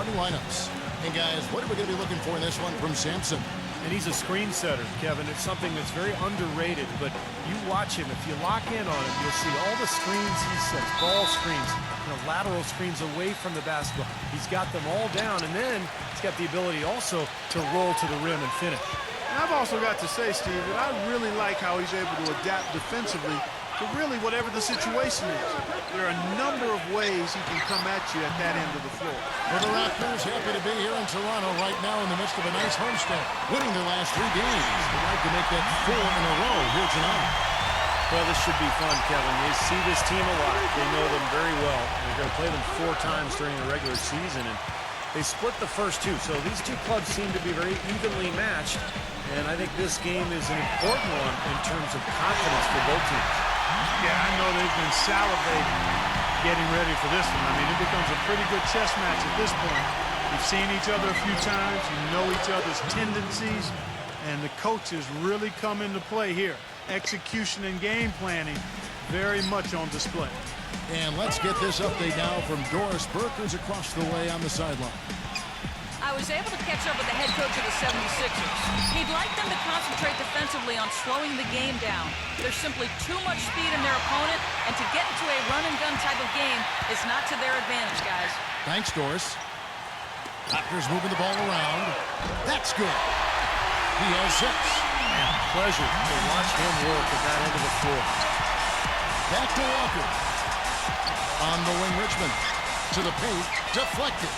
starting lineups. And guys, what are we going to be looking for in this one from Sampson? And he's a screen setter, Kevin. It's something that's very underrated, but you watch him. If you lock in on him, you'll see all the screens he sets, ball screens, lateral screens away from the basketball. He's got them all down, and then he's got the ability also to roll to the rim and finish. And I've also got to say, Steve, that I really like how he's able to adapt defensively to really whatever the situation is. There are a number of ways he can come at you at that end of the floor. Well, the Raptors happy to be here in Toronto right now in the midst of a nice homestand, winning their last 3 games. They'd like to make that 4 in a row here tonight. Well, this should be fun, Kevin. They see this team a lot. They know them very well. They're going to play them 4 times during the regular season, and they split the first 2. So these 2 clubs seem to be very evenly matched, and I think this game is an important one in terms of confidence for both teams. Yeah, I know they've been salivating getting ready for this one. I mean, it becomes a pretty good chess match at this point. You've seen each other a few times. You know each other's tendencies, and the coaches really come into play here. Execution and game planning very much on display. And let's get this update now from Doris Burke, who's across the way on the sideline. I was able to catch up with the head coach of the 76ers. He'd like them to concentrate defensively on slowing the game down. There's simply too much speed in their opponent, and to get into a run-and-gun type of game is not to their advantage, guys. Thanks, Doris. Raptors moving the ball around. That's good. He has 6. Man, pleasure to watch him work at that end of the floor. Back to Walker. On the wing, Richmond. To the paint. Deflected.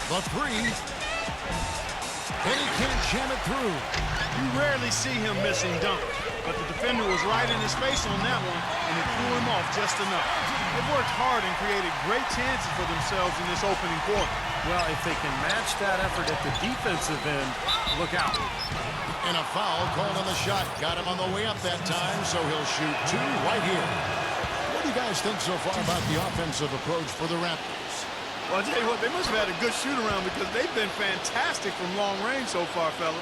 The 3. And he can't jam it through. You rarely see him missing dunks, but the defender was right in his face on that one, and it threw him off just enough. They've worked hard and created great chances for themselves in this opening quarter. Well, if they can match that effort at the defensive end, look out. And a foul called on the shot. Got him on the way up that time, so he'll shoot 2 right here. What do you guys think so far about the offensive approach for the Raptors? Well, I'll tell you what, they must have had a good shoot-around because they've been fantastic from long range so far, fellas.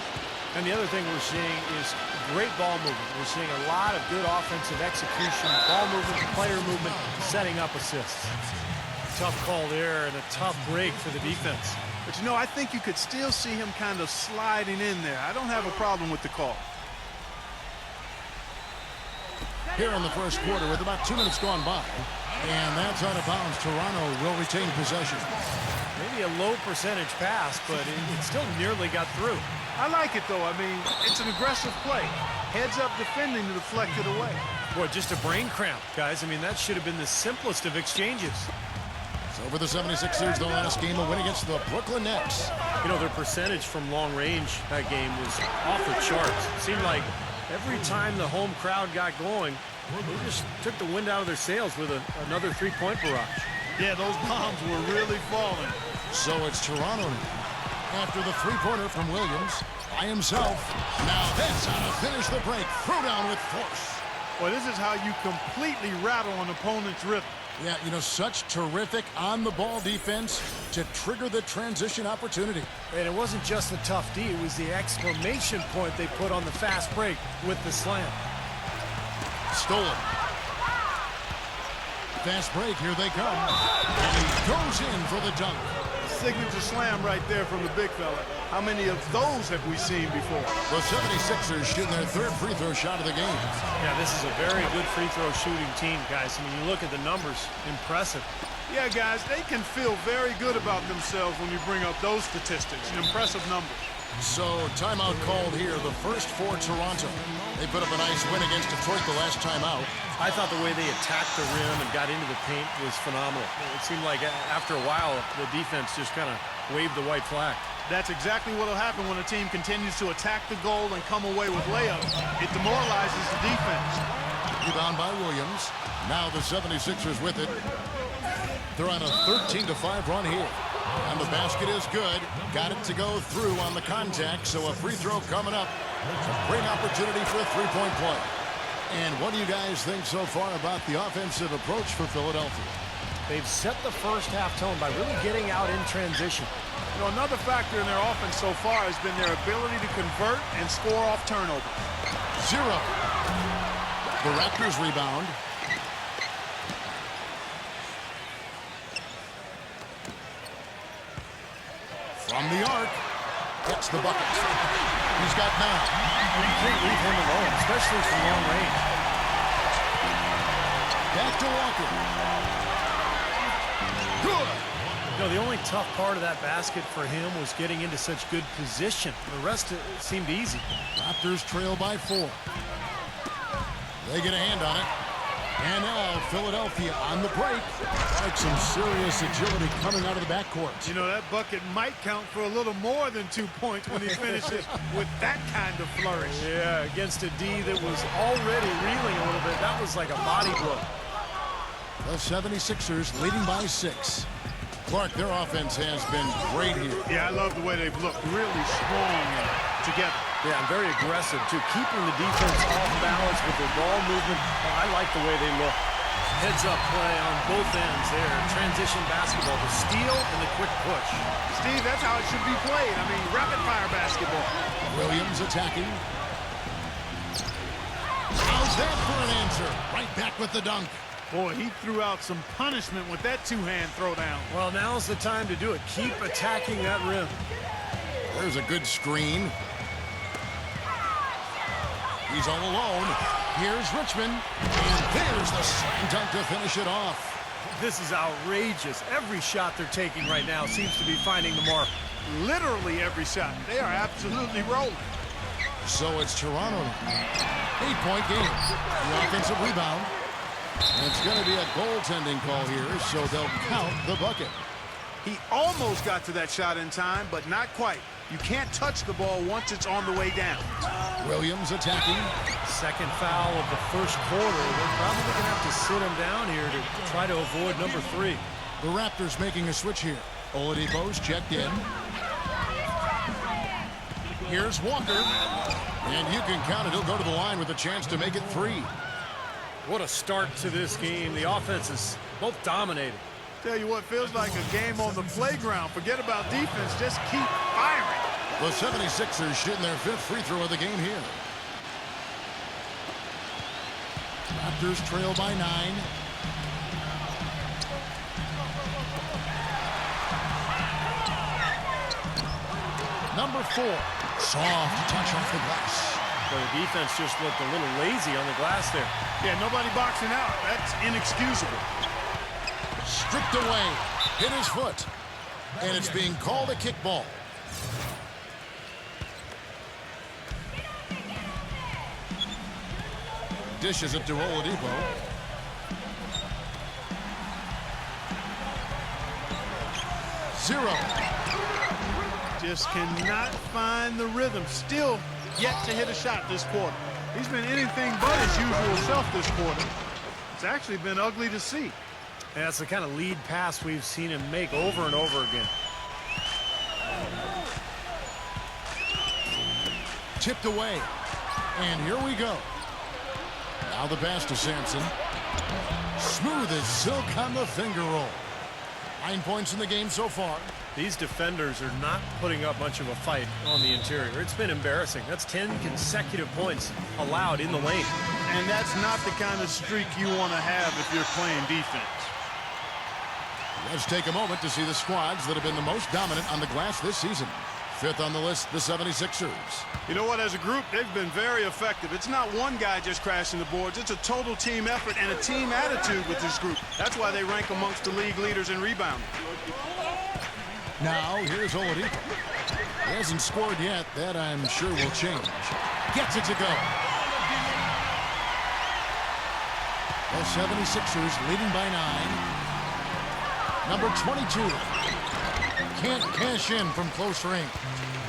And the other thing we're seeing is great ball movement. We're seeing a lot of good offensive execution, ball movement, player movement, setting up assists. Tough call there and a tough break for the defense. But, you know, I think you could still see him kind of sliding in there. I don't have a problem with the call. Here in the first quarter with about 2 minutes gone by. And that's out of bounds. Toronto will retain possession. Maybe a low percentage pass, but it still nearly got through. I like it, though. I mean, it's an aggressive play. Heads up defending to deflect it away. Boy, just a brain cramp, guys. I mean, that should have been the simplest of exchanges. So for the 76ers, the last game, a win against the Brooklyn Nets. You know, their percentage from long range that game was off the charts. It seemed like every time the home crowd got going, they just took the wind out of their sails with another 3-point barrage. Yeah, those bombs were really falling. So it's Toronto now. After the 3-pointer from Williams by himself. Now that's how to finish the break. Throw down with force. Well, this is how you completely rattle an opponent's rhythm. Yeah, you know, such terrific on-the-ball defense to trigger the transition opportunity. And it wasn't just the tough D, it was the exclamation point they put on the fast break with the slam. Stolen. Fast break, here they come. And he goes in for the dunk. Signature slam right there from the big fella. How many of those have we seen before? The 76ers shooting their 3rd free throw shot of the game. Yeah, this is a very good free throw shooting team, guys. I mean, you look at the numbers, impressive. Yeah, guys, they can feel very good about themselves when you bring up those statistics. Impressive numbers. So, timeout called here, the first for Toronto. They put up a nice win against Detroit the last time out. I thought the way they attacked the rim and got into the paint was phenomenal. It seemed like after a while, the defense just kind of waved the white flag. That's exactly what will happen when a team continues to attack the goal and come away with layups. It demoralizes the defense. Rebound by Williams. Now the 76ers with it. They're on a 13-5 run here. And the basket is good. Got it to go through on the contact, so a free throw coming up. It's a great opportunity for a 3-point play. And what do you guys think so far about the offensive approach for Philadelphia? They've set the first half tone by really getting out in transition. You know, another factor in their offense so far has been their ability to convert and score off turnover. 0. The Raptors rebound. From the arc, gets the bucket. He's got 9. You can't leave him alone, especially from long range. Back to Walker. Good. You know, the only tough part of that basket for him was getting into such good position. The rest seemed easy. Raptors trail by 4. They get a hand on it. And now Philadelphia on the break. Like some serious agility coming out of the backcourt. You know, that bucket might count for a little more than 2 points when he finishes with that kind of flourish. Yeah, against a D that was already reeling a little bit. That was like a body blow. The 76ers leading by 6. Clark, their offense has been great here. Yeah, I love the way they've looked. Really strong and together. Yeah, and very aggressive, too. Keeping the defense off balance with their ball movement. I like the way they look. Heads-up play on both ends there. Transition basketball, the steal and the quick push. Steve, that's how it should be played. I mean, rapid-fire basketball. Williams attacking. How's that for an answer? Right back with the dunk. Boy, he threw out some punishment with that two-hand throwdown. Well, now's the time to do it. Keep attacking that rim. There's a good screen. He's all alone. Here's Richmond. And there's the slam dunk to finish it off. This is outrageous. Every shot they're taking right now seems to be finding the mark. Literally every shot. They are absolutely rolling. So it's Toronto. 8-point game. The offensive rebound. And it's going to be a goaltending call here, so they'll count the bucket. He almost got to that shot in time, but not quite. You can't touch the ball once it's on the way down. Williams attacking. Second foul of the first quarter. They're probably going to have to sit him down here to try to avoid number 3. The Raptors making a switch here. Oladipo's checked in. Here's Walker. And you can count it. He'll go to the line with a chance to make it 3. What a start to this game. The offense is both dominated. Tell you what, feels like a game on the playground. Forget about defense. Just keep firing. The 76ers shooting their 5th free throw of the game here. Raptors trail by 9. Number 4. Soft touch off the glass. But the defense just looked a little lazy on the glass there. Yeah, nobody boxing out. That's inexcusable. Stripped away. Hit his foot. And it's being called a kickball. Dishes it to Oladipo. Zero. Just cannot find the rhythm. Still yet to hit a shot this quarter. He's been anything but his usual self this quarter. It's actually been ugly to see. And that's the kind of lead pass we've seen him make over and over again. Tipped away. And here we go. Now the pass to Sampson. Smooth as silk on the finger roll. 9 points in the game so far. These defenders are not putting up much of a fight on the interior. It's been embarrassing. That's 10 consecutive points allowed in the lane. And that's not the kind of streak you want to have if you're playing defense. Let's take a moment to see the squads that have been the most dominant on the glass this season. 5th on the list, the 76ers. You know what? As a group, they've been very effective. It's not one guy just crashing the boards. It's a total team effort and a team attitude with this group. That's why they rank amongst the league leaders in rebounding. Now, here's Oladipo. He hasn't scored yet. That, I'm sure, will change. Gets it to go. The 76ers leading by 9. Number 22. Can't cash in from close range.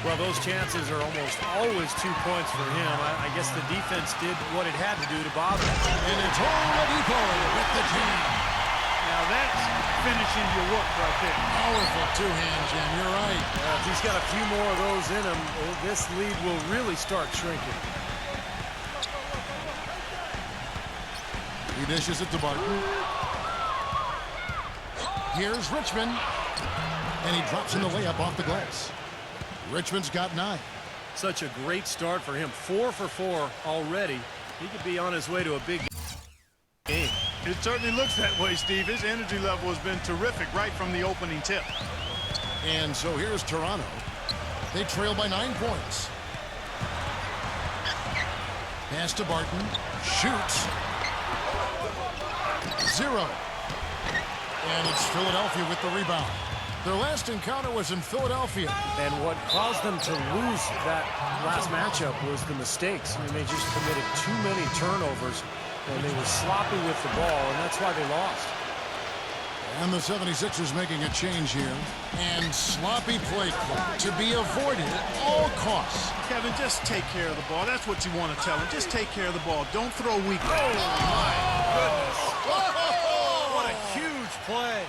Well, those chances are almost always 2 points for him. I guess the defense did what it had to do to bother him. And it's Oladipo with the jam. Now that's finishing your work right there. Powerful two-hand jam, you're right. If he's got a few more of those in him, this lead will really start shrinking. He dishes it to Barton. Here's Richmond. And he drops in the layup off the glass. Richmond's got 9. Such a great start for him. 4 for 4 already. He could be on his way to a big game. It certainly looks that way, Steve. His energy level has been terrific right from the opening tip. And so here's Toronto. They trail by 9 points. Pass to Barton. Shoots. 0. And it's Philadelphia with the rebound. Their last encounter was in Philadelphia. And what caused them to lose that last matchup was the mistakes. I mean, they just committed too many turnovers, and they were sloppy with the ball, and that's why they lost. And the 76ers making a change here. And sloppy play call to be avoided at all costs. Kevin, just take care of the ball. That's what you want to tell him. Just take care of the ball. Don't throw weak. Oh, my goodness. What a huge play.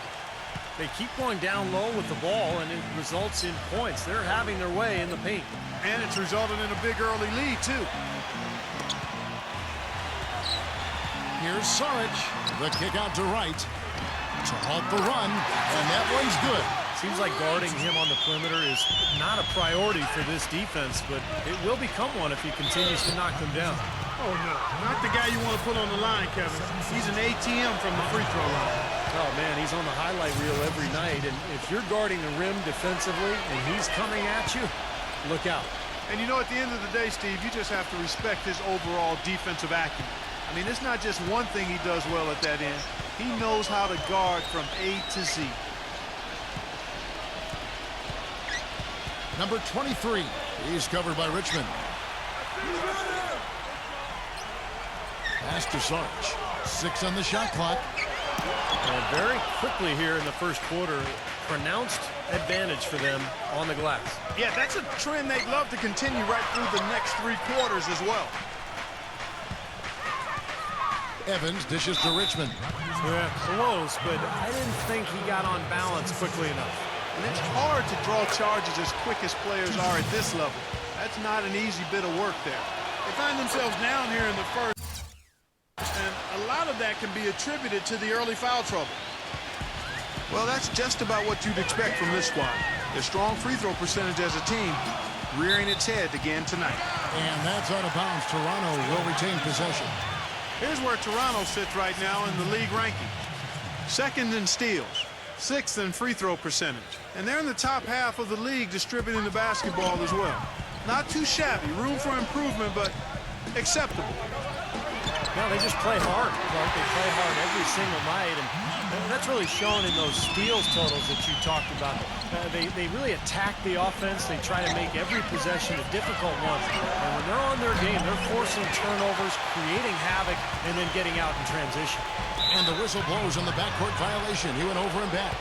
They keep going down low with the ball, and it results in points. They're having their way in the paint. And it's resulted in a big early lead, too. Here's Saric. The kick out to right to halt the run, and that one's good. Seems like guarding him on the perimeter is not a priority for this defense, but it will become one if he continues to knock them down. Oh, no. Not the guy you want to put on the line, Kevin. He's an ATM from the free throw line. Oh, man, he's on the highlight reel every night, and if you're guarding the rim defensively and he's coming at you, look out. And you know, at the end of the day, Steve, you just have to respect his overall defensive acumen. I mean, it's not just one thing he does well at that end. He knows how to guard from A to Z. Number 23. He's covered by Richmond. Pass to Saric. 6 on the shot clock. And very quickly here in the first quarter, pronounced advantage for them on the glass. Yeah, that's a trend they'd love to continue right through the next 3 quarters as well. Evans dishes to Richmond. Yeah, close, but I didn't think he got on balance quickly enough. And it's hard to draw charges as quick as players are at this level. That's not an easy bit of work there. They find themselves down here in the first, and a lot of that can be attributed to the early foul trouble. Well, that's just about what you'd expect from this squad. Their strong free throw percentage as a team rearing its head again tonight. And that's out of bounds. Toronto will retain possession. Here's where Toronto sits right now in the league ranking. 2nd in steals, 6th in free throw percentage. And they're in the top half of the league distributing the basketball as well. Not too shabby, room for improvement, but acceptable. No, they just play hard, Clark. They play hard every single night, and that's really shown in those steals totals that you talked about. They really attack the offense. They try to make every possession a difficult one. And when they're on their game, they're forcing turnovers, creating havoc, and then getting out in transition. And the whistle blows on the backcourt violation. He went over and back.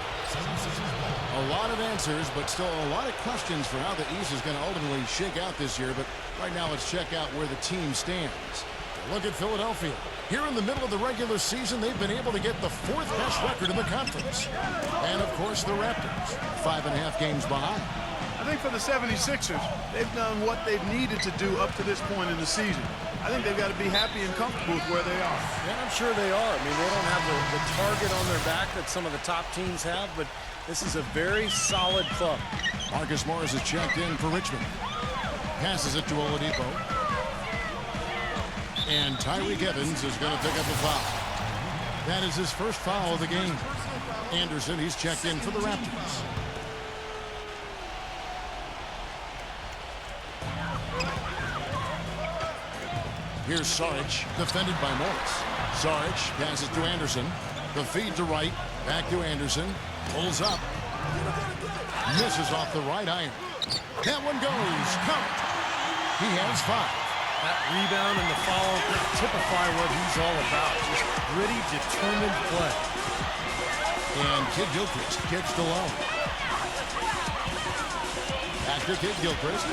A lot of answers, but still a lot of questions for how the East is going to ultimately shake out this year. But right now, let's check out where the team stands. Look at Philadelphia. Here in the middle of the regular season, they've been able to get the 4th best record in the conference. And, of course, the Raptors, 5.5 games behind. I think for the 76ers, they've done what they've needed to do up to this point in the season. I think they've got to be happy and comfortable with where they are. Yeah, I'm sure they are. I mean, they don't have the target on their back that some of the top teams have, but this is a very solid club. Marcus Morris is checked in for Richmond. Passes it to Oladipo. And Tyreke Evans is going to pick up a foul. That is his first foul of the game. Anderson, he's checked in for the Raptors. Here's Saric, defended by Morris. Saric passes to Anderson. The feed to right, back to Anderson. Pulls up. Misses off the right iron. That one goes. Count. He has 5. That rebound and the follow typify what he's all about. Just gritty, determined play. And Kid Gilchrist kicks to low. Back to Kid Gilchrist.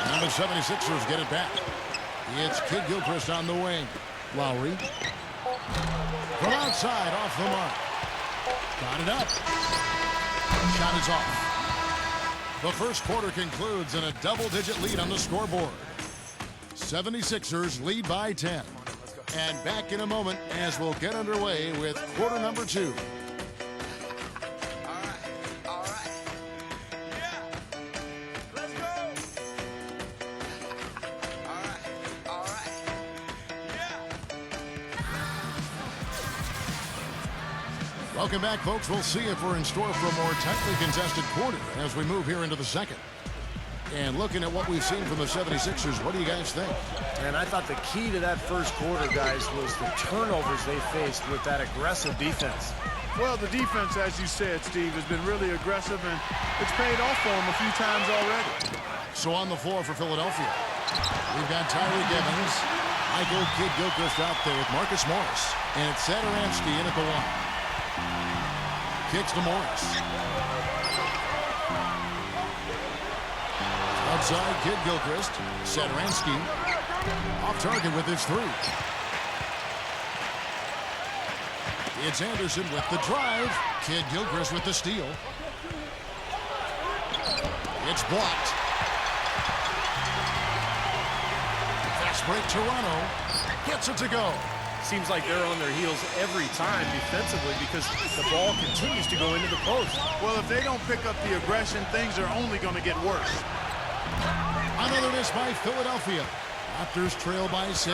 And the 76ers get it back. It's Kid Gilchrist on the wing. Lowry. From outside, off the mark. Got it up. Shot is off. The first quarter concludes in a double-digit lead on the scoreboard. 76ers lead by 10. And back in a moment as we'll get underway with quarter number 2. Welcome back, folks. We'll see if we're in store for a more tightly contested quarter as we move here into the second. And looking at what we've seen from the 76ers, what do you guys think? And I thought the key to that first quarter, guys, was the turnovers they faced with that aggressive defense. Well, the defense, as you said, Steve, has been really aggressive, and it's paid off for them a few times already. So on the floor for Philadelphia, we've got Tyreek Evans, Michael Kidd-Gilchrist out there with Marcus Morris, and it's Satoransky in at the one. Kicks to Morris. Outside, Kidd-Gilchrist. Satoransky off target with his three. It's Anderson with the drive. Kidd-Gilchrist with the steal. It's blocked. Fast break, Toronto. Gets it to go. Seems like they're on their heels every time defensively because the ball continues to go into the post. Well, if they don't pick up the aggression, things are only going to get worse. Another miss by Philadelphia. Raptors trail by 6.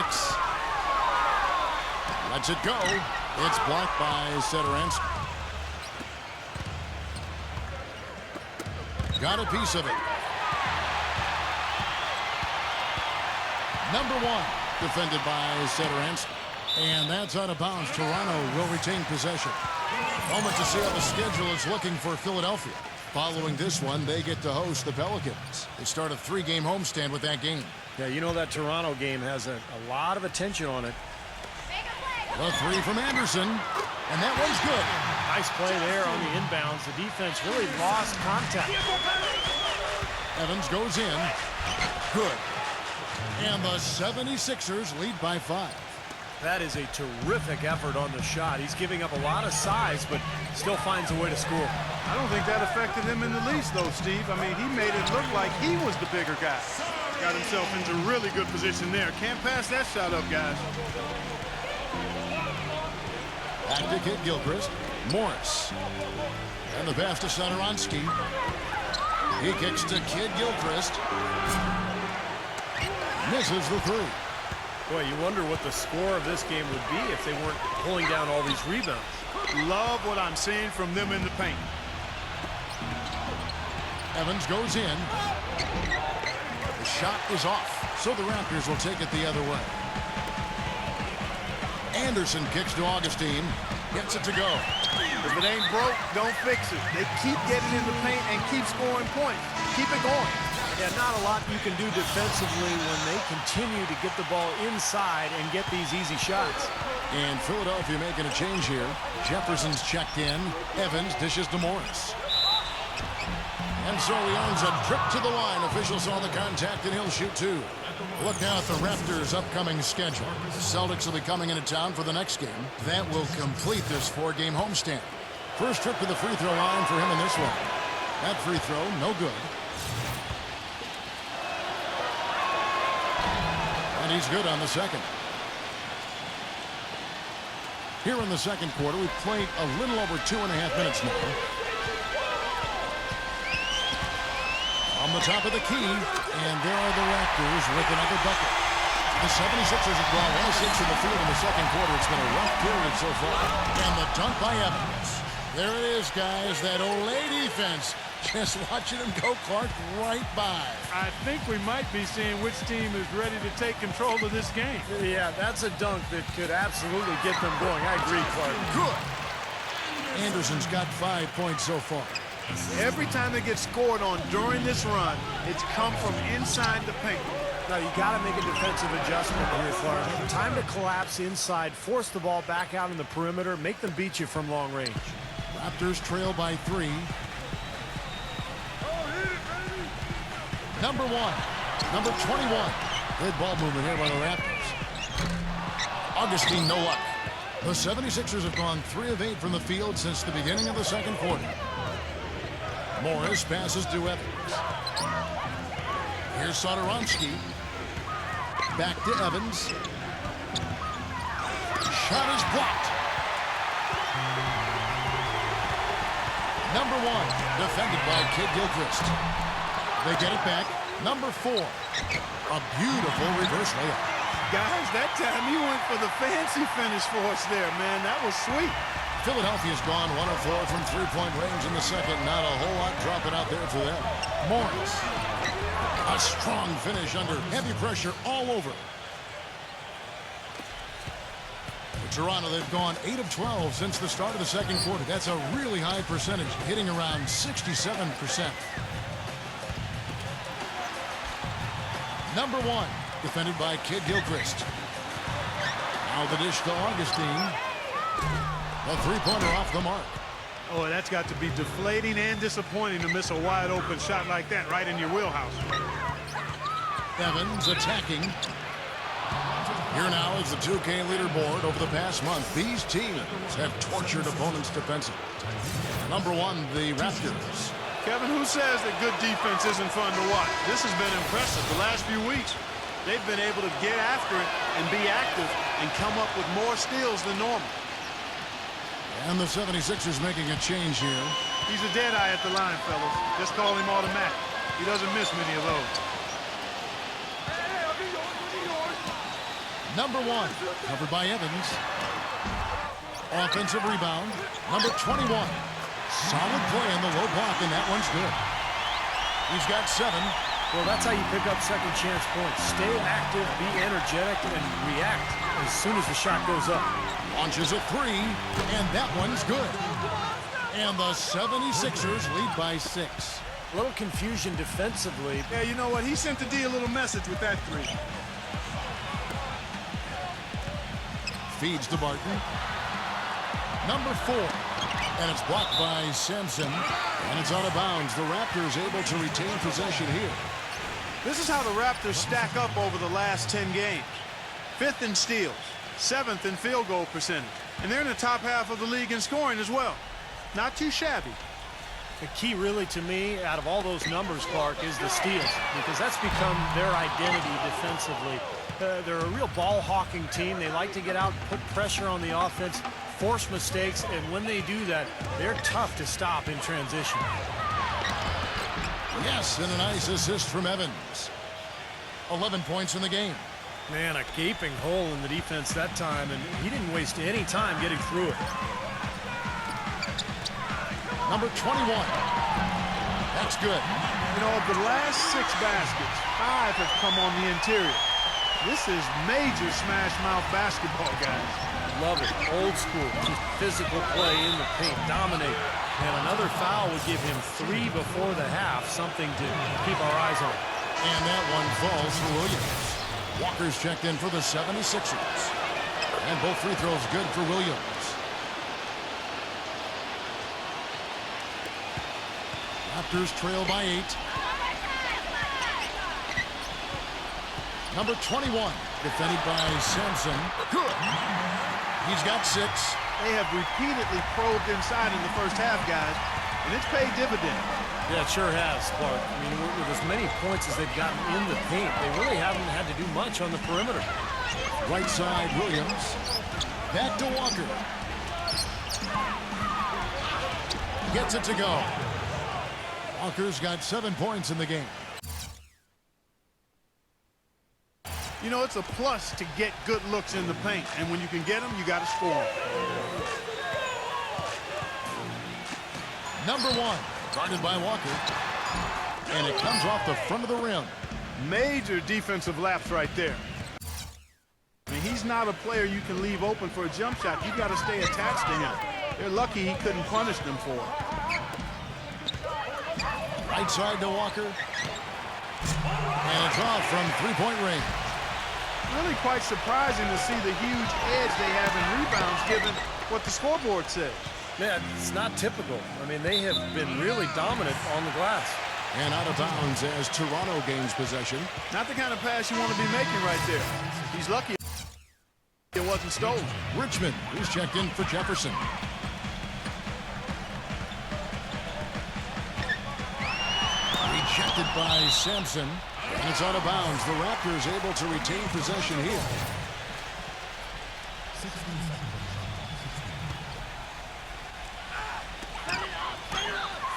Lets it go. It's blocked by Satoransky. Got a piece of it. Number 1, defended by Satoransky. And that's out of bounds. Toronto will retain possession. Moment to see how the schedule is looking for Philadelphia. Following this one, they get to host the Pelicans. They start a 3-game homestand with that game. Yeah, you know that Toronto game has a lot of attention on it. The three from Anderson, and that one's good. Nice play there on the inbounds. The defense really lost contact. Evans goes in. Good. And the 76ers lead by 5. That is a terrific effort on the shot. He's giving up a lot of size, but still finds a way to score. I don't think that affected him in the least, though, Steve. I mean, he made it look like he was the bigger guy. Got himself into really good position there. Can't pass that shot up, guys. Back to Kidd-Gilchrist. Morris. And the pass to Satoransky. He kicks to Kidd-Gilchrist. Misses the three. Boy, you wonder what the score of this game would be if they weren't pulling down all these rebounds. Love what I'm seeing from them in the paint. Evans goes in. The shot is off, so the Raptors will take it the other way. Anderson kicks to Augustine. Gets it to go. If it ain't broke, don't fix it. They keep getting in the paint and keep scoring points. Keep it going. Yeah, not a lot you can do defensively when they continue to get the ball inside and get these easy shots. And Philadelphia making a change here. Jefferson's checked in. Evans dishes to Morris. And so he earns a trip to the line. Officials saw the contact, and he'll shoot 2. Look now at the Raptors' upcoming schedule. The Celtics will be coming into town for the next game. That will complete this 4-game homestand. First trip to the free throw line for him in this one. That free throw, no good. And he's good on the second. Here in the second quarter, we've played a little over 2.5 minutes now. On the top of the key, and there are the Raptors with another bucket. The 76ers have gone 1-6 in the field in the second quarter. It's been a rough period so far. And the dunk by Evans. There it is, guys. That Olay defense. Just watching him go, Clark, right by. I think we might be seeing which team is ready to take control of this game. Yeah, that's a dunk that could absolutely get them going. I agree, Clark. Good. Anderson's got 5 points so far. Every time they get scored on during this run, it's come from inside the paint. Now, you got to make a defensive adjustment here, Clark. Time to collapse inside, force the ball back out on the perimeter, make them beat you from long range. Raptors trail by 3. Number 1. Number 21. Good ball movement here by the Raptors. Augustine, no luck. The 76ers have gone 3 of 8 from the field since the beginning of the second quarter. Morris passes to Evans. Here's Satoransky. Back to Evans. Shot is blocked. Number 1, defended by Kidd-Gilchrist. They get it back. Number 4, a beautiful reverse layup. Guys, that time he went for the fancy finish for us there, man. That was sweet. Philadelphia's gone 1 of 4 from three-point range in the second. Not a whole lot dropping out there for them. Morris. A strong finish under heavy pressure all over. For Toronto, they've gone 8 of 12 since the start of the second quarter. That's a really high percentage, hitting around 67%. Number 1, defended by Kid Gilchrist. Now the dish to Augustine. A three-pointer off the mark. Oh, that's got to be deflating and disappointing to miss a wide-open shot like that right in your wheelhouse. Evans attacking. Here now is the 2K leaderboard over the past month. These teams have tortured opponents defensively. Number 1, the Raptors. Kevin, who says that good defense isn't fun to watch? This has been impressive the last few weeks. They've been able to get after it and be active and come up with more steals than normal. And the 76ers making a change here. He's a dead eye at the line, fellas. Just call him automatic. He doesn't miss many of those. Number 1, covered by Evans. Offensive rebound. Number 21. Solid play in the low block, and that one's good. He's got 7. Well, that's how you pick up second chance points. Stay active, be energetic, and react as soon as the shot goes up. Launches a 3, and that one's good. And the 76ers lead by 6. A little confusion defensively. Yeah, you know what? He sent the D a little message with that 3. Feeds to Barton. Number 4. And it's blocked by Sampson. And it's out of bounds. The Raptors able to retain possession here. This is how the Raptors stack up over the last 10 games. 5th in steals, 7th in field goal percentage. And they're in the top half of the league in scoring as well. Not too shabby. The key really to me out of all those numbers, Clark, is the steals, because that's become their identity defensively. They're a real ball-hawking team. They like to get out, put pressure on the offense, force mistakes, and when they do that, they're tough to stop in transition. Yes, and a nice assist from Evans. 11 points in the game. Man, a gaping hole in the defense that time, and he didn't waste any time getting through it. Number 21. That's good. You know, of the last 6 baskets, 5 have come on the interior. This is major smash mouth basketball, guys. Love it. Old school. Just physical play in the paint. Dominate. And another foul would give him 3 before the half. Something to keep our eyes on. And that one falls for Williams. Walker's checked in for the 76ers. And both free throws good for Williams. Raptors trail by 8. Number 21, defended by Sampson. Good. He's got 6. They have repeatedly probed inside in the first half, guys, and it's paid dividends. Yeah, it sure has, Clark. I mean, with as many points as they've gotten in the paint, they really haven't had to do much on the perimeter. Right side, Williams. Back to Walker. Gets it to go. Walker's got 7 points in the game. You know, it's a plus to get good looks in the paint, and when you can get them, you got to score them. Number 1, guarded by Walker. And it comes off the front of the rim. Major defensive lapse right there. I mean, he's not a player you can leave open for a jump shot. You got to stay attached to him. They're lucky he couldn't punish them for it. Right side to Walker. And it's off from three-point range. Really quite surprising to see the huge edge they have in rebounds given what the scoreboard says. Man, it's not typical. I mean, they have been really dominant on the glass. And out of bounds as Toronto gains possession. Not the kind of pass you want to be making right there. He's lucky it wasn't stolen. Richmond, who's checked in for Jefferson. Rejected by Sampson. And it's out of bounds. The Raptors able to retain possession here.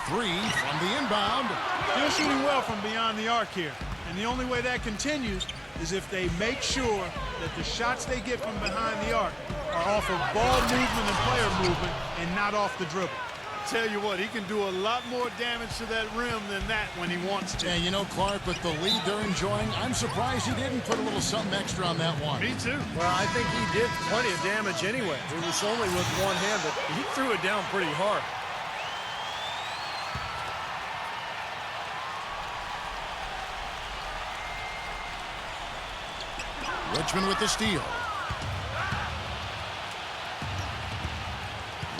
Three from the inbound. They're shooting well from beyond the arc here. And the only way that continues is if they make sure that the shots they get from behind the arc are off of ball movement and player movement and not off the dribble. Tell you what, he can do a lot more damage to that rim than that when he wants to. And you know, Clark, with the lead they're enjoying, I'm surprised he didn't put a little something extra on that one. Me too. Well, I think he did plenty of damage anyway. It was only with one hand, but he threw it down pretty hard. Richmond with the steal.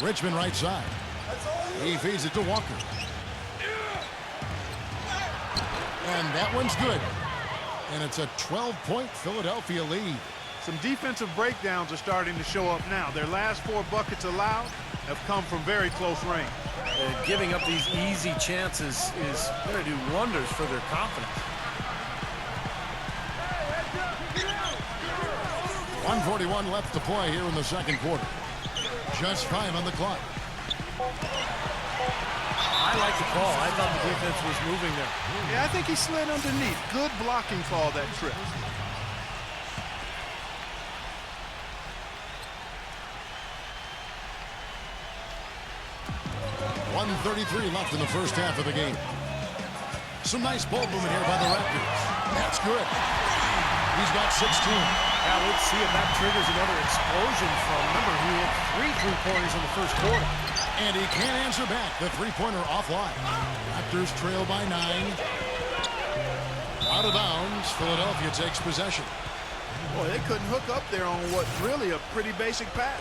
Richmond right side. He feeds it to Walker. And that one's good. And it's a 12-point Philadelphia lead. Some defensive breakdowns are starting to show up now. Their last 4 buckets allowed have come from very close range. Giving up these easy chances is going to do wonders for their confidence. 1:41 left to play here in the second quarter. Just 5 on the clock. I like the call. I thought the defense was moving there. Yeah, I think he slid underneath. Good blocking call that trip. 1:33 left in the first half of the game. Some nice ball movement here by the Raptors. That's good. He's got 16. Now let's see if that triggers another explosion from. Remember, he hit 3 3-pointers in the first quarter. And he can't answer back. The three-pointer offline. Raptors trail by 9. Out of bounds. Philadelphia takes possession. Boy, they couldn't hook up there on what's really a pretty basic pass.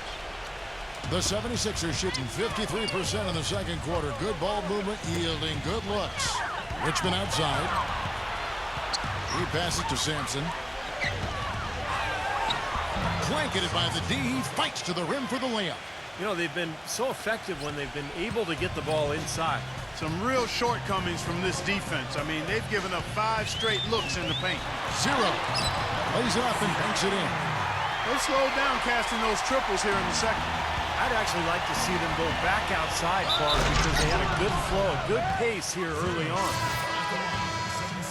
The 76ers shooting 53% in the second quarter. Good ball movement, yielding good looks. Richmond outside. He passes to Sampson. Blanketed by the D. He fights to the rim for the layup. You know, they've been so effective when they've been able to get the ball inside. Some real shortcomings from this defense. I mean, they've given up 5 straight looks in the paint. 0. Lays it up and banks it in. They slowed down casting those triples here in the second. I'd actually like to see them go back outside, Clark, because they had a good flow, a good pace here early on.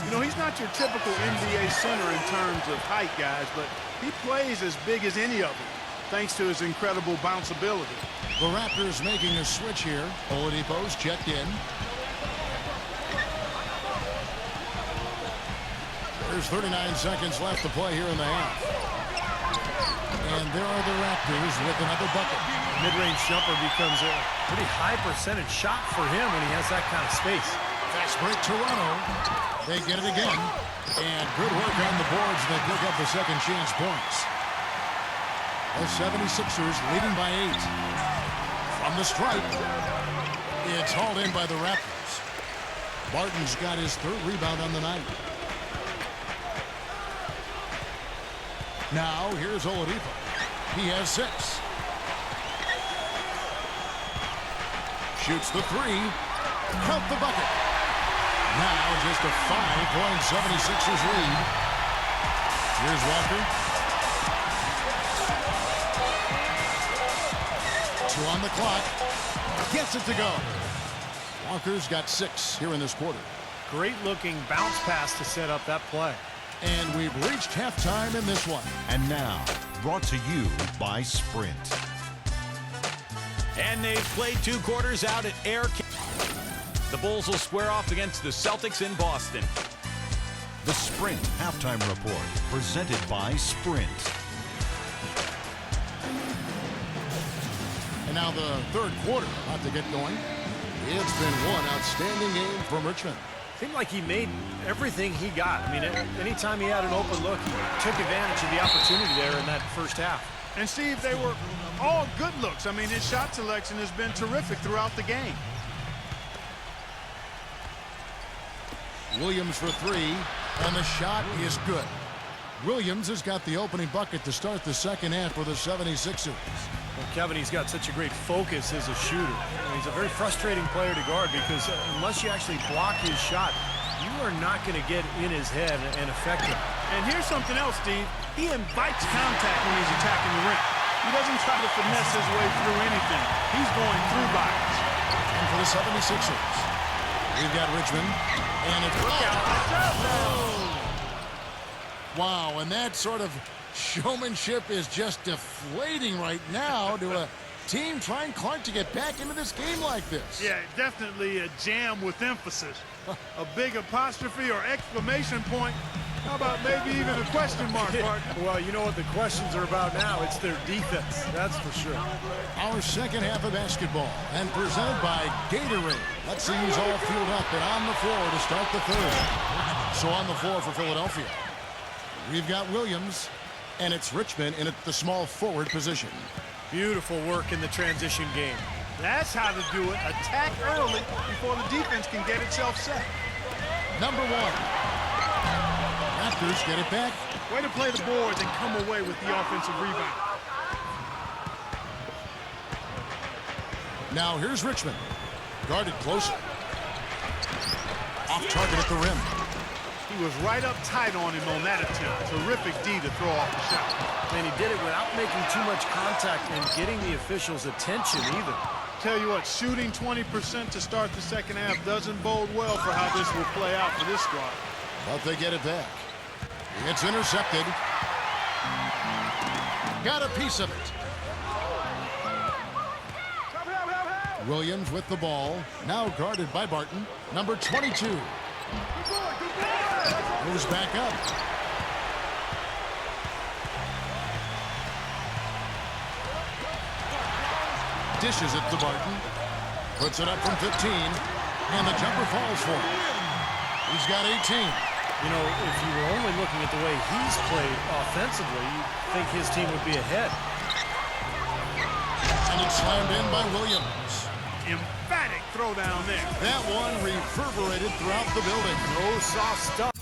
You know, he's not your typical NBA center in terms of height, guys, but he plays as big as any of them, thanks to his incredible bounceability. The Raptors making a switch here. Oladipo's checked in. There's 39 seconds left to play here in the half. And there are the Raptors with another bucket. Mid-range jumper becomes a pretty high percentage shot for him when he has that kind of space. Fast break, Toronto. They get it again. And good work on the boards. They pick up the second chance points. The 76ers leading by 8. From the stripe, it's hauled in by the Raptors. Barton's got his 3rd rebound on the night. Now, here's Oladipo. He has 6. Shoots the 3. Count the bucket. Now, just a 5-point 76ers lead. Here's Walker. 2 on the clock. Gets it to go. Walker's got 6 here in this quarter. Great looking bounce pass to set up that play. And we've reached halftime in this one. And now, brought to you by Sprint. And they've played 2 quarters out at Air. The Bulls will square off against the Celtics in Boston. The Sprint Halftime Report, presented by Sprint. And now the third quarter about to get going. It's been one outstanding game from Richmond. Seemed like he made everything he got. I mean, anytime he had an open look, he took advantage of the opportunity there in that first half. And, Steve, they were all good looks. I mean, his shot selection has been terrific throughout the game. Williams for 3, and the shot is good. Williams has got the opening bucket to start the second half for the 76ers. Well, Kevin, he's got such a great focus as a shooter. He's a very frustrating player to guard because unless you actually block his shot, you are not going to get in his head and affect him. And here's something else, Steve. He invites contact when he's attacking the rim. He doesn't try to finesse his way through anything. He's going through bodies. And for the 76ers, we've got Richmond. And it's Wow, and that sort of showmanship is just deflating right now to a team trying Clark to get back into this game like this. Yeah, definitely a jam with emphasis. A big apostrophe or exclamation point. How about maybe even a question mark, partner? Well, you know what the questions are about now. It's their defense, that's for sure. Our second half of basketball and presented by Gatorade. Let's see who's all fueled up and on the floor to start the third. So on the floor for Philadelphia, we've got Williams, and it's Richmond in at the small forward position. Beautiful work in the transition game. That's how to do it. Attack early before the defense can get itself set. Number one. Raptors get it back. Way to play the boards and come away with the offensive rebound. Now here's Richmond. Guarded closer. Off target at the rim. He was right up tight on him on that attempt. Terrific D to throw off the shot. And he did it without making too much contact and getting the officials' attention either. Tell you what, shooting 20% to start the second half doesn't bode well for how this will play out for this squad. But they get it back. It's intercepted. Got a piece of it. Williams with the ball. Now guarded by Barton. Number 22. Moves back up. Dishes it to Barton. Puts it up from 15. And the jumper falls for him. He's got 18. You know, if you were only looking at the way he's played offensively, you'd think his team would be ahead. And it's slammed in by Williams. Emphatic throw down there. That one reverberated throughout the building. No soft stuff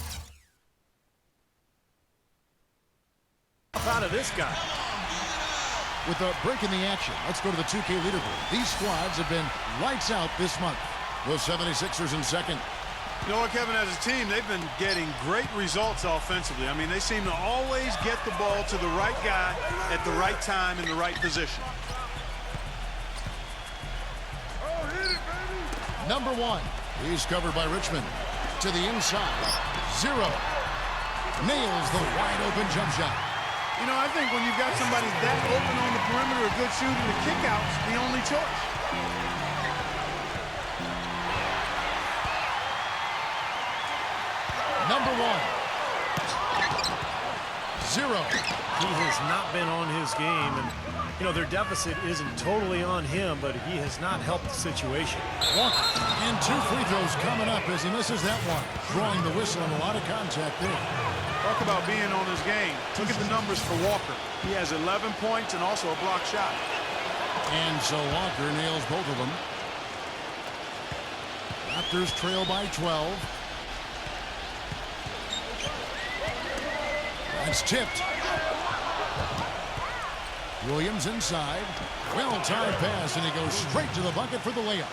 out of this guy. With a break in the action, let's go to the 2K leaderboard. These squads have been lights out this month. The 76ers in second. You know what, Kevin, as a team, they've been getting great results offensively. I mean, they seem to always get the ball to the right guy at the right time in the right position. Number one, he's covered by Richmond. To the inside, Zero. Nails the wide open jump shot. You know, I think when you've got somebody that open on the perimeter, a good shooter, the kick-out's the only choice. Number one. Zero. He has not been on his game, and you know their deficit isn't totally on him, but he has not helped the situation. Walker. And 2 free throws coming up as he misses that one. Drawing the whistle and a lot of contact there. Talk about being on his game. Look at the numbers for Walker. He has 11 points and also a block shot. And so Walker nails both of them. Raptors trail by 12. That's tipped. Williams inside. Well-timed pass, and he goes straight to the bucket for the layup.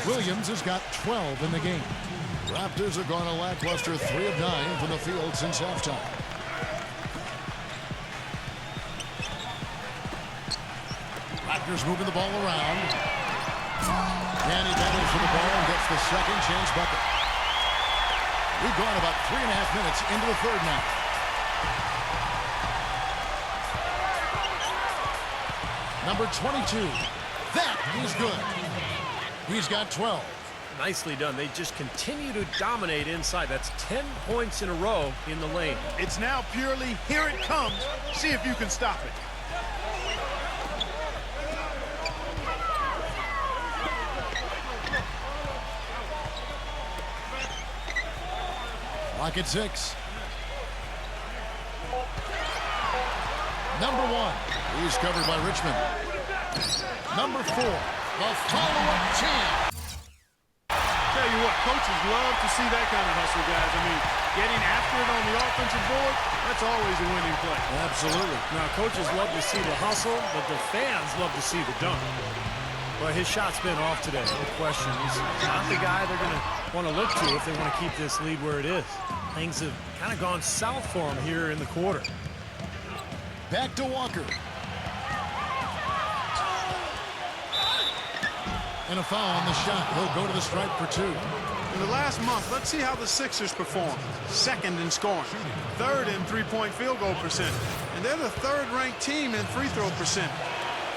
Williams has got 12 in the game. Raptors have gone a lackluster 3 of 9 from the field since halftime. Raptors moving the ball around. And he battles for the ball and gets the second chance bucket. We've gone about 3.5 minutes into the third now. Number 22. That is good. He's got 12. Nicely done. They just continue to dominate inside. That's 10 points in a row in the lane. It's now purely here it comes. See if you can stop it. Lock at 6. Number 1. He's covered by Richmond. Number 4. The follow-up jam. Tell you what, coaches love to see that kind of hustle, guys. I mean, getting after it on the offensive board, that's always a winning play. Absolutely. Now, coaches love to see the hustle, but the fans love to see the dunk. Well, his shot's been off today, no question. He's not the guy they're going to want to look to if they want to keep this lead where it is. Things have kind of gone south for him here in the quarter. Back to Walker. And a foul on the shot. He'll go to the stripe for 2. In the last month, let's see how the Sixers perform. Second in scoring, third in three-point field goal percentage, and they're the third-ranked team in free throw percentage.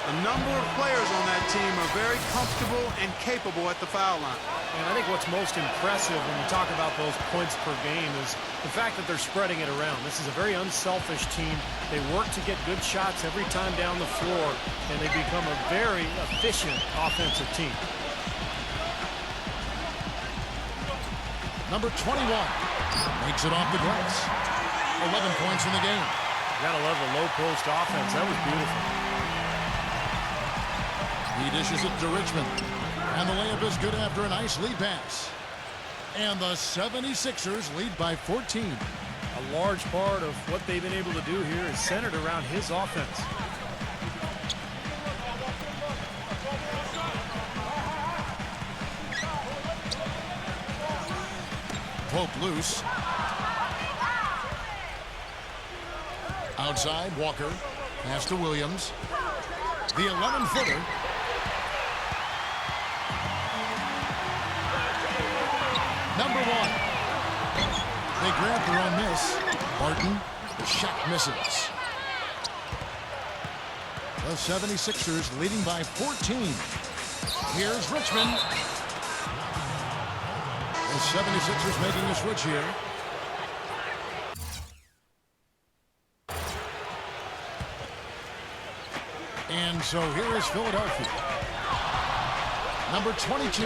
A number of players on that team are very comfortable and capable at the foul line. And I think what's most impressive when you talk about those points per game is the fact that they're spreading it around. This is a very unselfish team. They work to get good shots every time down the floor, and they become a very efficient offensive team. Number 21 makes it off the glass. 11 points in the game. Gotta love the low post offense. That was beautiful. He dishes it to Richmond. And the layup is good after a nice lead pass. And the 76ers lead by 14. A large part of what they've been able to do here is centered around his offense. Pope loose. Outside, Walker. Pass to Williams. The 11-footer. Number one. They grab their own miss. Barton, the shot misses. The 76ers leading by 14. Here's Richmond. The 76ers making a switch here. And so here is Philadelphia. Number 22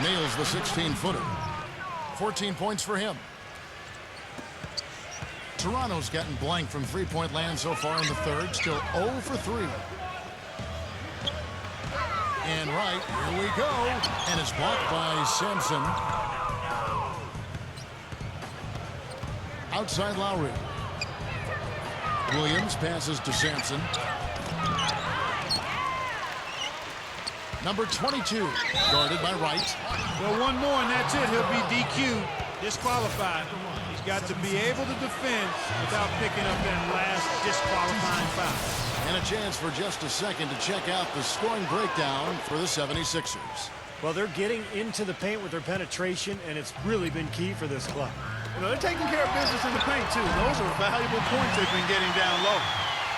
nails the 16-footer. 14 points for him. Toronto's gotten blank from three-point land so far in the third. Still 0 for 3. And right, here we go. And it's blocked by Sampson. Outside Lowry. Williams passes to Sampson. Number 22, guarded by Wright. Well, one more and that's it. He'll be DQ'd, disqualified. He's got to be able to defend without picking up that last disqualifying foul. And a chance for just a second to check out the scoring breakdown for the 76ers. Well, they're getting into the paint with their penetration, and it's really been key for this club. You know, they're taking care of business in the paint, too. Those are valuable points they've been getting down low.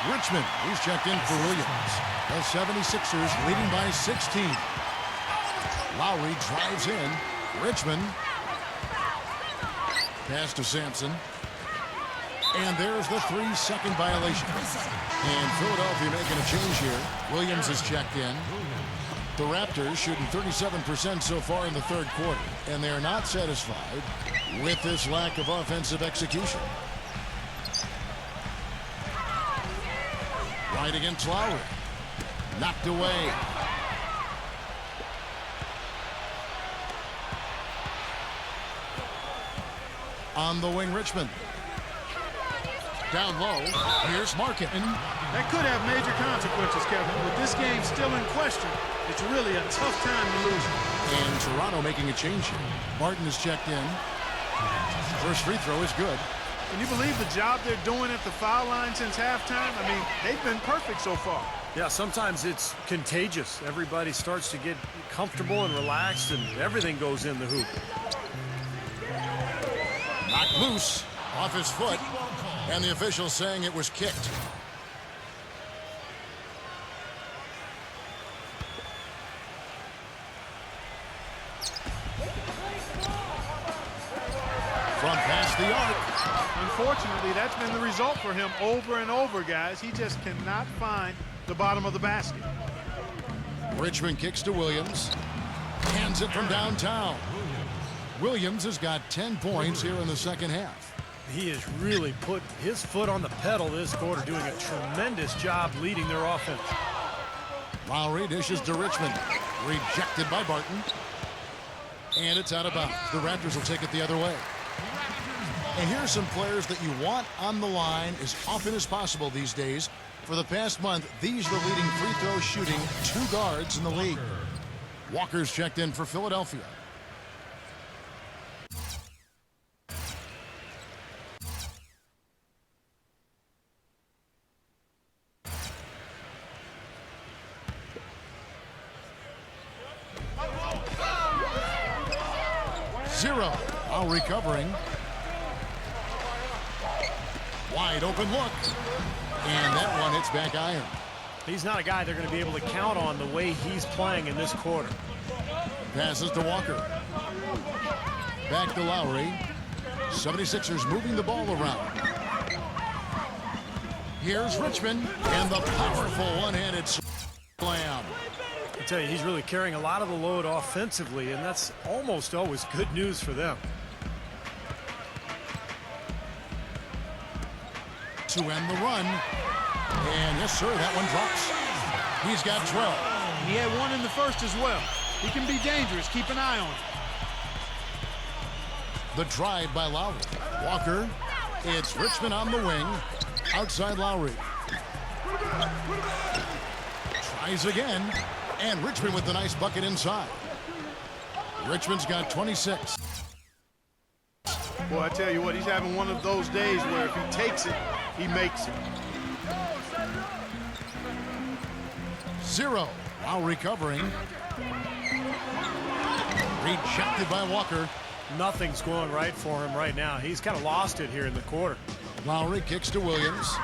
Richmond, he's checked in for Williams. The 76ers leading by 16. Lowry drives in. Richmond. Pass to Sampson. And there's the 3-second violation. And Philadelphia making a change here. Williams is checked in. The Raptors shooting 37% so far in the third quarter. And they're not satisfied with this lack of offensive execution. Right against Lowry. Knocked away. On the wing, Richmond. Down low. Here's Markin. That could have major consequences, Kevin. With this game still in question, it's really a tough time to lose. And Toronto making a change here. Martin is checked in. First free throw is good. Can you believe the job they're doing at the foul line since halftime? I mean, they've been perfect so far. Yeah, sometimes it's contagious. Everybody starts to get comfortable and relaxed, and everything goes in the hoop. Knocked loose off his foot, and the official saying it was kicked. Front past the arc. Unfortunately, that's been the result for him over and over, guys. He just cannot find the bottom of the basket. Richmond kicks to Williams. Hands it from downtown. Williams has got 10 points here in the second half. He has really put his foot on the pedal this quarter, doing a tremendous job leading their offense. Lowry dishes to Richmond. Rejected by Barton. And it's out of bounds. The Raptors will take it the other way. And here's some players that you want on the line as often as possible these days. For the past month, these are the leading free throw shooting 2 guards in the league. Walker's checked in for Philadelphia. 0. Lowry covering. Wide open look. And that one hits back iron. He's not a guy they're going to be able to count on the way he's playing in this quarter. Passes to Walker. Back to Lowry. 76ers moving the ball around. Here's Richmond and the powerful one-handed slam. I tell you, he's really carrying a lot of the load offensively, and that's almost always good news for them. To end the run. And yes, sir, that one drops. He's got 12. He had one in the first as well. He can be dangerous. Keep an eye on him. The drive by Lowry. Walker. It's Richmond on the wing. Outside Lowry. Tries again. And Richmond with the nice bucket inside. Richmond's got 26. Boy, I tell you what, he's having one of those days where if he takes it, he makes it. 0. Lowry covering. Rejected by Walker. Nothing's going right for him right now. He's kind of lost it here in the quarter. Lowry kicks to Williams.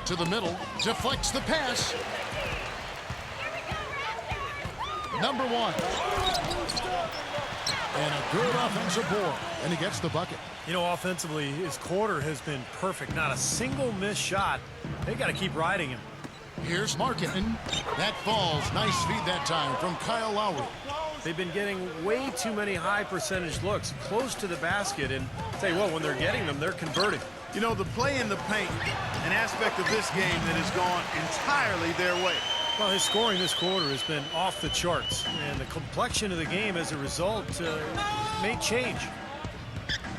To the middle. Deflects the pass. Number 1. And a good offensive board. And he gets the bucket. You know, offensively, his quarter has been perfect. Not a single missed shot. They got to keep riding him. Here's Markin. That falls. Nice feed that time from Kyle Lowry. They've been getting way too many high percentage looks close to the basket. And I'll tell you what, when they're getting them, they're converting. You know, the play in the paint, an aspect of this game that has gone entirely their way. Well, his scoring this quarter has been off the charts. And the complexion of the game as a result may change.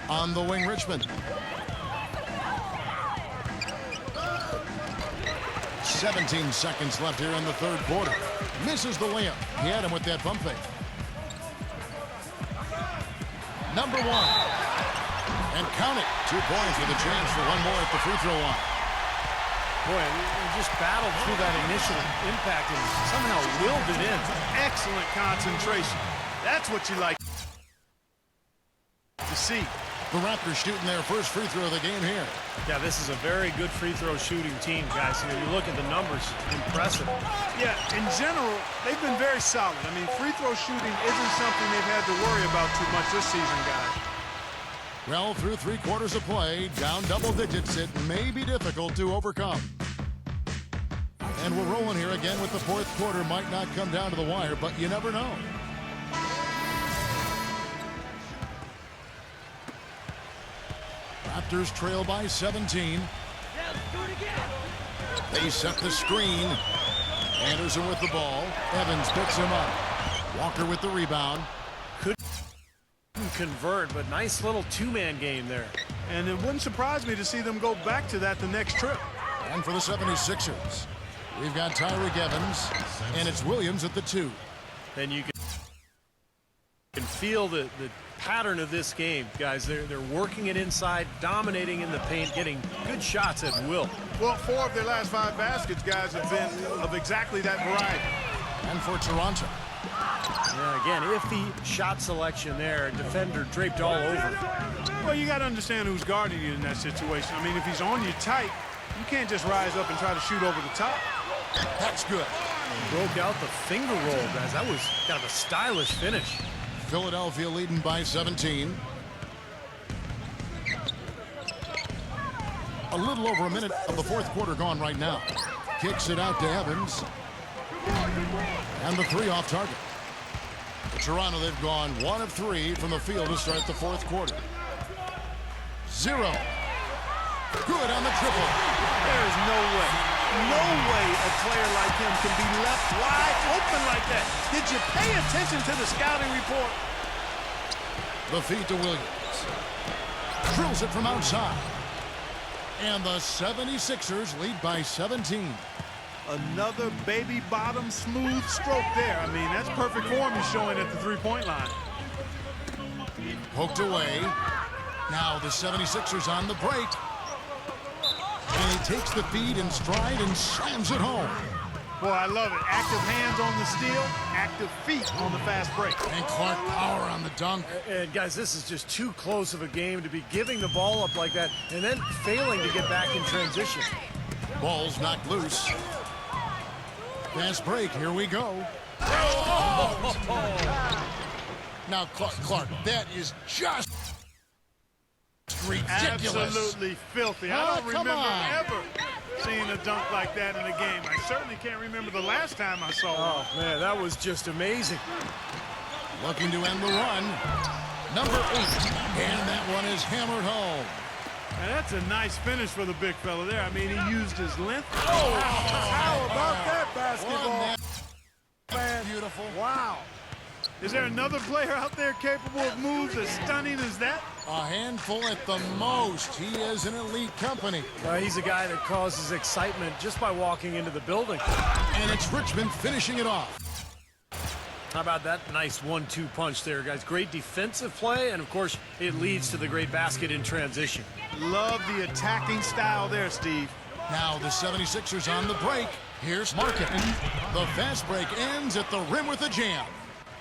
On the wing, Richmond. 17 seconds left here in the third quarter. Misses the layup. He had him with that bump fake. Number 1. And count it. 2 points with a chance for one more at the free throw line. Boy, we just battled through that initial impact and somehow willed it in. Excellent concentration. That's what you like to see. The Raptors shooting their first free throw of the game here. Yeah, this is a very good free throw shooting team, guys. You know, you look at the numbers, impressive. Yeah, in general, they've been very solid. I mean, free throw shooting isn't something they've had to worry about too much this season, guys. Well, through 3 quarters of play, down double digits, it may be difficult to overcome. And we're rolling here again with the fourth quarter. Might not come down to the wire, but you never know. Raptors trail by 17. They set the screen. Anderson with the ball. Evans picks him up. Walker with the rebound. Couldn't convert, but nice little two-man game there. And it wouldn't surprise me to see them go back to that the next trip. And for the 76ers, we've got Tyreek Evans, and it's Williams at the 2. And you can feel the pattern of this game, guys. They're working it inside, dominating in the paint, getting good shots at will. Well, 4 of their last 5 baskets, guys, have been of exactly that variety. And for Toronto. Yeah, again, iffy shot selection there. Defender draped all over. Well, you got to understand who's guarding you in that situation. I mean, if he's on you tight, you can't just rise up and try to shoot over the top. That's good. Broke out the finger roll, guys. That was kind of a stylish finish. Philadelphia leading by 17. A little over a minute of the fourth quarter gone right now. Kicks it out to Evans. And the 3 off target. Toronto, they've gone 1 of 3 from the field to start the fourth quarter. 0. Good on the triple. There is no way a player like him can be left wide open like that. Did you pay attention to the scouting report? The feed to Williams. Drills it from outside. And the 76ers lead by 17. Another baby bottom smooth stroke there. I mean, that's perfect form he's showing at the three-point line. Poked away. Now the 76ers on the break. And he takes the feed in stride and slams it home. Boy, I love it. Active hands on the steal, active feet on the fast break. And Clark power on the dunk. And guys, this is just too close of a game to be giving the ball up like that and then failing to get back in transition. Ball's knocked loose. Fast break, here we go. Now, Clark, that is just ridiculous. Absolutely filthy. I don't come remember on. ever seeing a dunk like that in a game. I certainly can't remember the last time I saw one. Oh, man, that was just amazing. Looking to end the run. Number 8. And that one is hammered home. And that's a nice finish for the big fella there. I mean, he used his length. How about that basketball? Man, beautiful. Wow. Is there another player out there capable of moves as stunning as that? A handful at the most. He is an elite company. He's a guy that causes excitement just by walking into the building. And it's Richmond finishing it off. How about that nice 1-2 punch there, guys? Great defensive play, and of course, it leads to the great basket in transition. Love the attacking style there, Steve. Now the 76ers on the break. Here's Market. The fast break ends at the rim with a jam.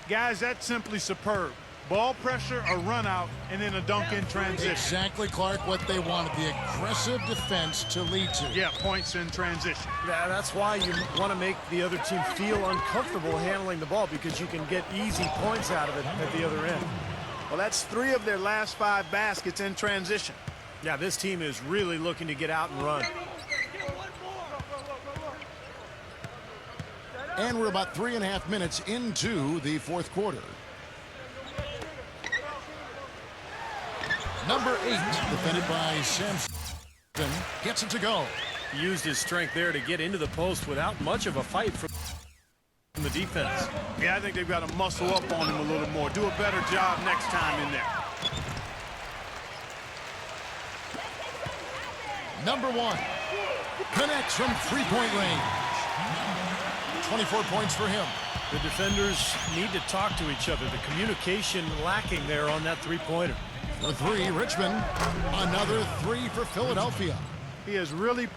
Guys, that's simply superb. Ball pressure, a run out, and then a dunk in transition. Exactly, Clark, what they wanted. The aggressive defense to lead to. Yeah, points in transition. Yeah, that's why you want to make the other team feel uncomfortable handling the ball, because you can get easy points out of it at the other end. Well, that's 3 of their last 5 baskets in transition. Yeah, this team is really looking to get out and run. And we're about 3.5 minutes into the fourth quarter. Number 8, defended by Sampson, gets it to go. He used his strength there to get into the post without much of a fight from the defense. Yeah, I think they've got to muscle up on him a little more. Do a better job next time in there. Number 1, connects from three-point range. 24 points for him. The defenders need to talk to each other. The communication lacking there on that three-pointer. For 3, Richmond. Another 3 for Philadelphia. He has really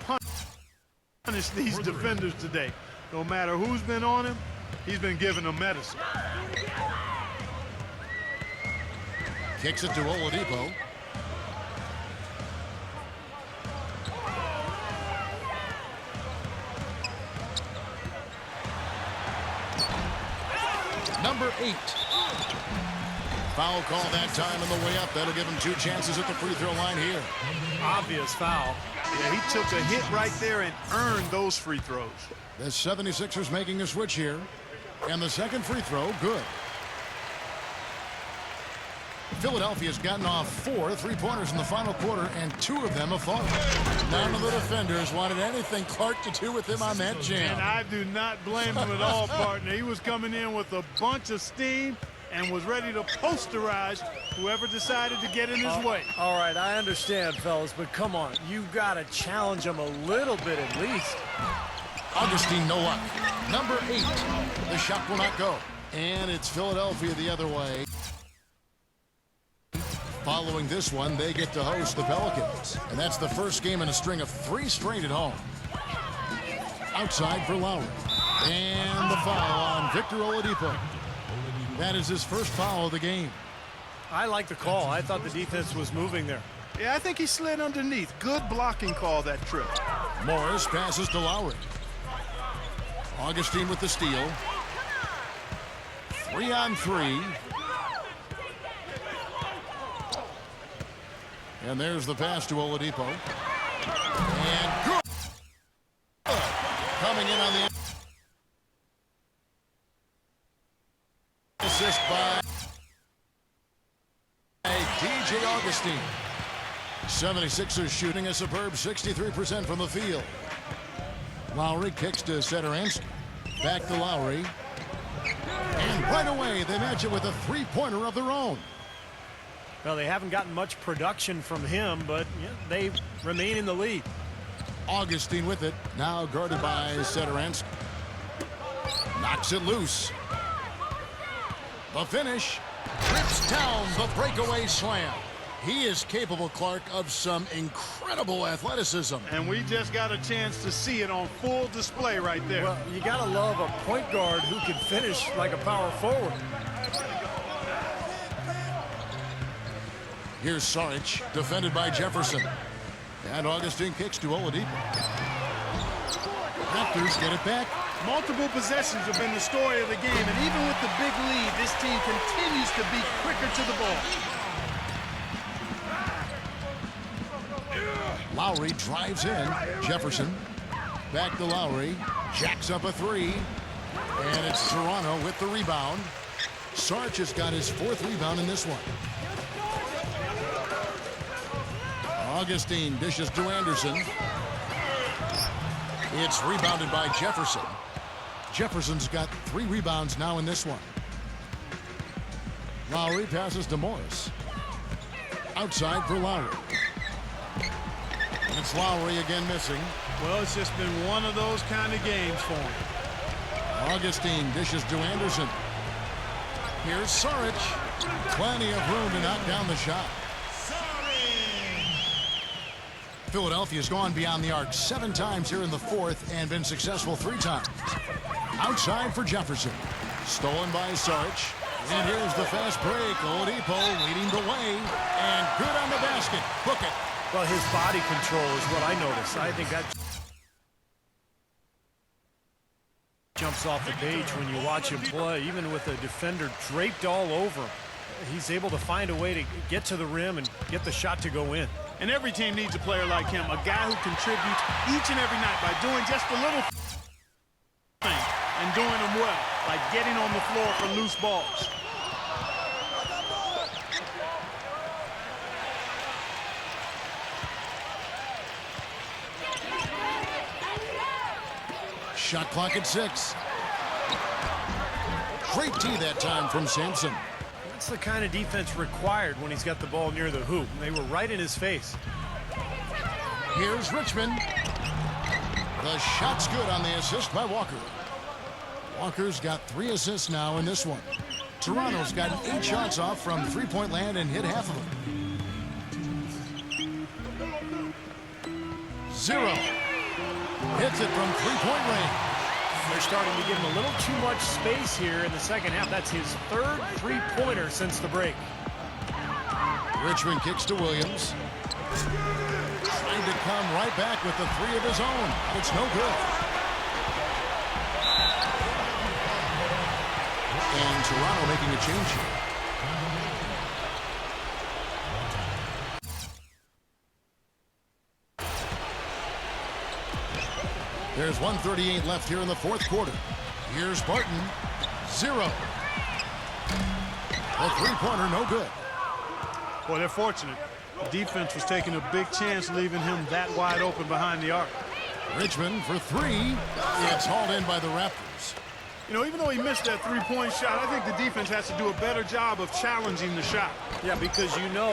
punished these defenders today. No matter who's been on him, he's been giving them medicine. Kicks it to Oladipo. Number 8. Foul call that time on the way up. That'll give him 2 chances at the free throw line here. Obvious foul. Yeah, he took a hit right there and earned those free throws. The 76ers making a switch here. And the second free throw, good. Philadelphia's gotten off 4 3-pointers in the final quarter, and 2 of them have fallen. None of the defenders wanted anything Clark to do with him on that jam. And I do not blame him at all, partner. He was coming in with a bunch of steam and was ready to posterize whoever decided to get in his way. All right, I understand, fellas, but come on. You've got to challenge him a little bit at least. Augustine, no luck. Number 8. The shot will not go. And it's Philadelphia the other way. Following this one, they get to host the Pelicans. And that's the first game in a string of 3 straight at home. Outside for Lowry. And the foul on Victor Oladipo. That is his first foul of the game. I like the call. I thought the defense was moving there. Yeah, I think he slid underneath. Good blocking call that trip. Morris passes to Lowry. Augustine with the steal. 3-on-3. And there's the pass to Oladipo. And good. Coming in on the assist by DJ Augustine. 76ers shooting a superb 63% from the field. Lowry kicks to Sederansky. Back to Lowry. And right away, they match it with a 3-pointer of their own. Well, they haven't gotten much production from him, but yeah, they remain in the lead. Augustine with it. Now guarded by Sederansky. Knocks it loose. The finish. Trips down the breakaway slam. He is capable, Clark, of some incredible athleticism. And we just got a chance to see it on full display right there. Well, you got to love a point guard who can finish like a power forward. Here's Saric, defended by Jefferson. And Augustine kicks to Oladipo. Raptors get it back. Multiple possessions have been the story of the game, and even with the big lead, this team continues to be quicker to the ball. Lowry drives in. Jefferson back to Lowry. Jacks up a three. And it's Toronto with the rebound. Saric has got his 4th rebound in this one. Augustine dishes to Anderson. It's rebounded by Jefferson. Jefferson's got 3 rebounds now in this one. Lowry passes to Morris. Outside for Lowry. It's Lowry again missing. Well, it's just been one of those kind of games for him. Augustine dishes to Anderson. Here's Saric. Plenty of room to knock down the shot. Philadelphia's gone beyond the arc 7 times here in the 4th and been successful 3 times. Outside for Jefferson. Stolen by Saric. And here's the fast break. Oladipo leading the way. And good on the basket. Book it. Well, his body control is what I noticed. I think that jumps off the page when you watch him play. Even with a defender draped all over him, he's able to find a way to get to the rim and get the shot to go in. And every team needs a player like him, a guy who contributes each and every night by doing just a little thing and doing them well, like getting on the floor for loose balls. Shot clock at 6. Great tee that time from Sampson. That's the kind of defense required when he's got the ball near the hoop. They were right in his face. Here's Richmond. The shot's good on the assist by Walker. Walker's got 3 assists now in this one. Toronto's got 8 shots off from three-point land and hit half of them. 0. Hits it from three-point range. They're starting to give him a little too much space here in the second half. That's his 3rd three-pointer since the break. Richmond kicks to Williams. Trying to come right back with the 3 of his own. It's no good. And Toronto making a change here. There's 1:38 left here in the 4th quarter. Here's Barton. 0. A three-pointer, no good. Well, they're fortunate. The defense was taking a big chance, leaving him that wide open behind the arc. Richmond for 3. It's hauled in by the Raptors. You know, even though he missed that three-point shot, I think the defense has to do a better job of challenging the shot. Yeah, because you know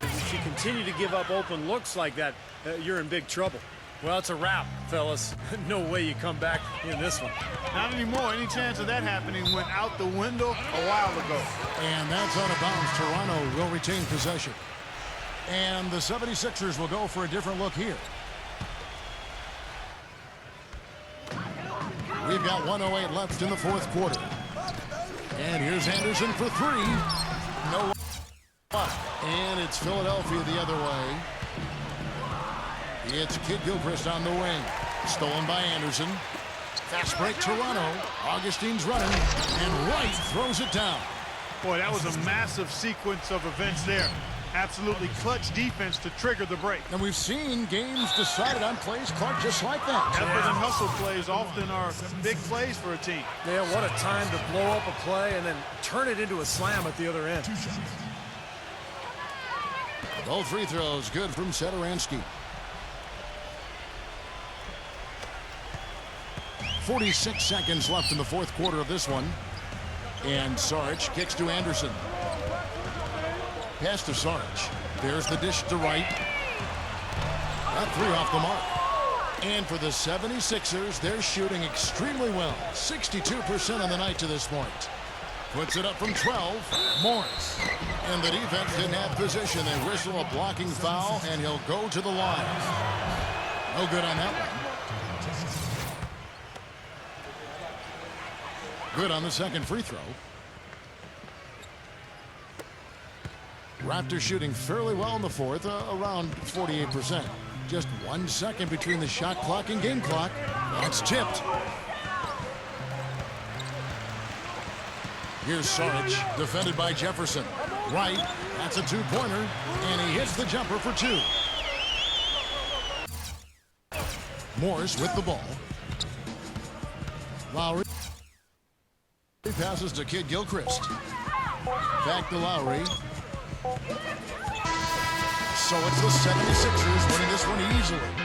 if you continue to give up open looks like that, you're in big trouble. Well, it's a wrap, fellas. No way you come back in this one. Not anymore. Any chance of that happening went out the window a while ago. And that's out of bounds. Toronto will retain possession. And the 76ers will go for a different look here. We've got 1:08 left in the 4th quarter. And here's Anderson for 3. No. And it's Philadelphia the other way. It's Kid Gilchrist on the wing. Stolen by Anderson. Fast break Toronto. Augustine's running. And Wright throws it down. Boy, that was a massive sequence of events there. Absolutely clutch defense to trigger the break. And we've seen games decided on plays, Clark, just like that. Effort and hustle plays often are big plays for a team. Yeah, what a time to blow up a play and then turn it into a slam at the other end. Both free throws good from Satoransky. 46 seconds left in the 4th quarter of this one. And Saric kicks to Anderson. Pass to Saric. There's the dish to Wright. That 3 off the mark. And for the 76ers, they're shooting extremely well. 62% on the night to this point. Puts it up from 12. Morris. And the defense didn't have position. They whistle a blocking foul, and he'll go to the line. No good on that one. Good on the second free throw. Raptors shooting fairly well in the fourth, around 48%. Just 1 second between the shot clock and game clock. That's tipped. Here's Saric, defended by Jefferson. Right, that's a two-pointer, and he hits the jumper for two. Morris with the ball. Lowry passes to Kid Gilchrist. Back to Lowry. So it's the 76ers winning this one easily.